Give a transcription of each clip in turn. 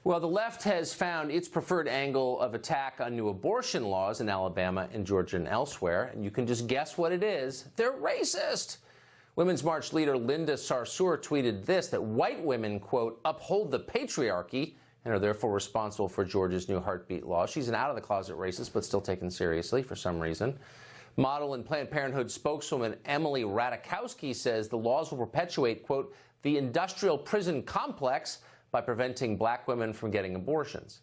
Well, the left has found its preferred angle of attack on new abortion laws in Alabama and Georgia and elsewhere, and you can just guess what it is. They're racist. Women's March leader Linda Sarsour tweeted this, that white women, quote, uphold the patriarchy and are therefore responsible for Georgia's new heartbeat law. She's an out-of-the-closet racist, but still taken seriously for some reason. Model and Planned Parenthood spokeswoman Emily Ratajkowski says the laws will perpetuate, quote, the industrial prison complex by preventing black women from getting abortions.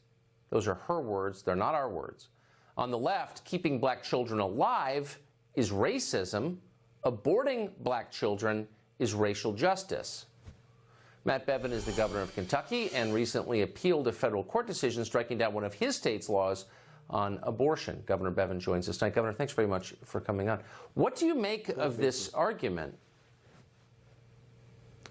Those are her words. They're not our words. On the left, keeping black children alive is racism. Aborting black children is racial justice. Matt Bevin is the governor of Kentucky and recently appealed a federal court decision striking down one of his state's laws on abortion. Governor Bevin joins us tonight. Governor, thanks very much for coming on. What do you make of this argument?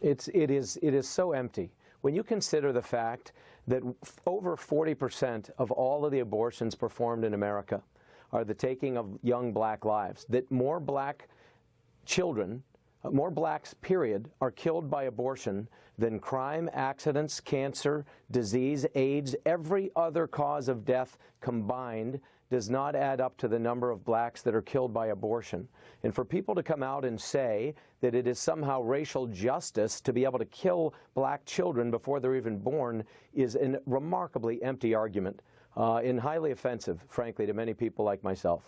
It is so empty. When you consider the fact that over 40% of all of the abortions performed in America are the taking of young black lives, that more black children, more blacks, period, are killed by abortion than crime, accidents, cancer, disease, AIDS, every other cause of death combined does not add up to the number of blacks that are killed by abortion. And for people to come out and say that it is somehow racial justice to be able to kill black children before they're even born is a remarkably empty argument and highly offensive, frankly, to many people like myself.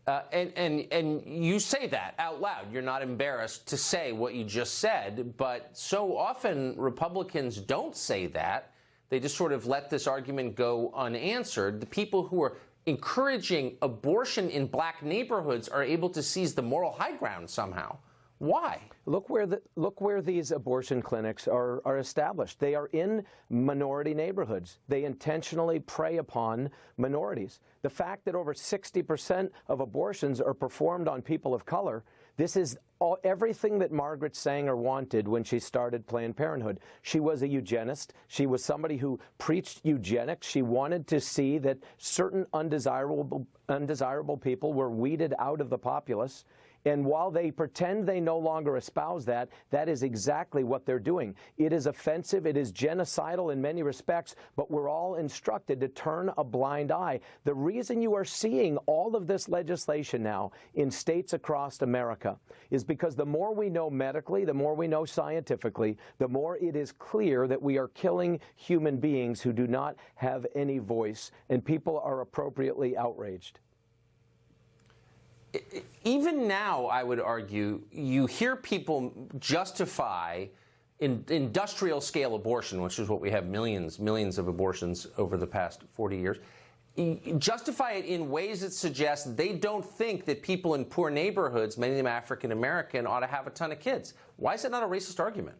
And you say that out loud. You're not embarrassed to say what you just said, but so often Republicans don't say that. They just sort of let this argument go unanswered. The people who are encouraging abortion in black neighborhoods are able to seize the moral high ground somehow. Why? Look where these abortion clinics are established. They are in minority neighborhoods. They intentionally prey upon minorities. The fact that over 60% of abortions are performed on people of color, this is everything that Margaret Sanger wanted when she started Planned Parenthood. She was a eugenist. She was somebody who preached eugenics. She wanted to see that certain undesirable people were weeded out of the populace. And while they pretend they no longer espouse that, that is exactly what they're doing. It is offensive, it is genocidal in many respects, but we're all instructed to turn a blind eye. The reason you are seeing all of this legislation now in states across America is because the more we know medically, the more we know scientifically, the more it is clear that we are killing human beings who do not have any voice, and people are appropriately outraged. Even now, I would argue, you hear people justify industrial-scale abortion, which is what we have millions of abortions over the past 40 years, justify it in ways that suggest they don't think that people in poor neighborhoods, many of them African-American, ought to have a ton of kids. Why is that not a racist argument?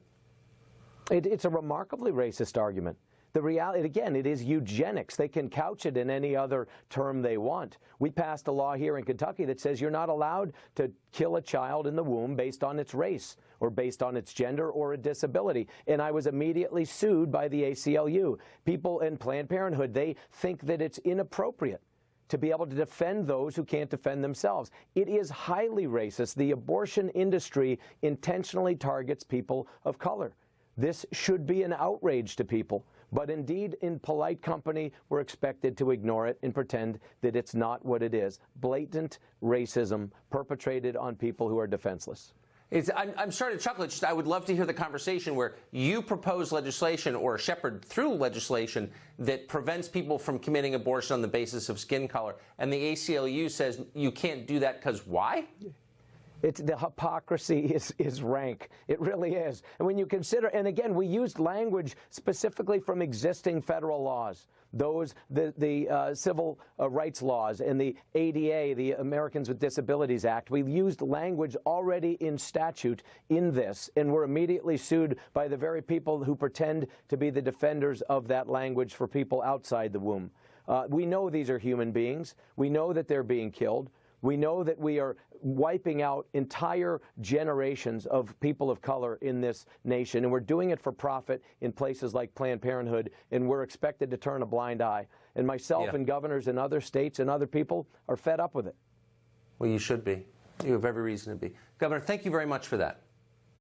It's a remarkably racist argument. The reality, again, it is eugenics. They can couch it in any other term they want. We passed a law here in Kentucky that says you're not allowed to kill a child in the womb based on its race or based on its gender or a disability. And I was immediately sued by the ACLU. People in Planned Parenthood, they think that it's inappropriate to be able to defend those who can't defend themselves. It is highly racist. The abortion industry intentionally targets people of color. This should be an outrage to people. But indeed, in polite company, we're expected to ignore it and pretend that it's not what it is. Blatant racism perpetrated on people who are defenseless. I'm starting to chuckle. I would love to hear the conversation where you propose legislation or shepherd through legislation that prevents people from committing abortion on the basis of skin color, and the ACLU says you can't do that because why? The hypocrisy is rank. It really is. And when you consider, and again, we used language specifically from existing federal laws, the civil rights laws and the ADA, the Americans with Disabilities Act. We used language already in statute in this, and we're immediately sued by the very people who pretend to be the defenders of that language for people outside the womb. We know these are human beings. We know that they're being killed. We know that we are wiping out entire generations of people of color in this nation, and we're doing it for profit in places like Planned Parenthood, and we're expected to turn a blind eye. And myself and governors in other states and other people are fed up with it. Well, you should be. You have every reason to be. Governor, thank you very much for that.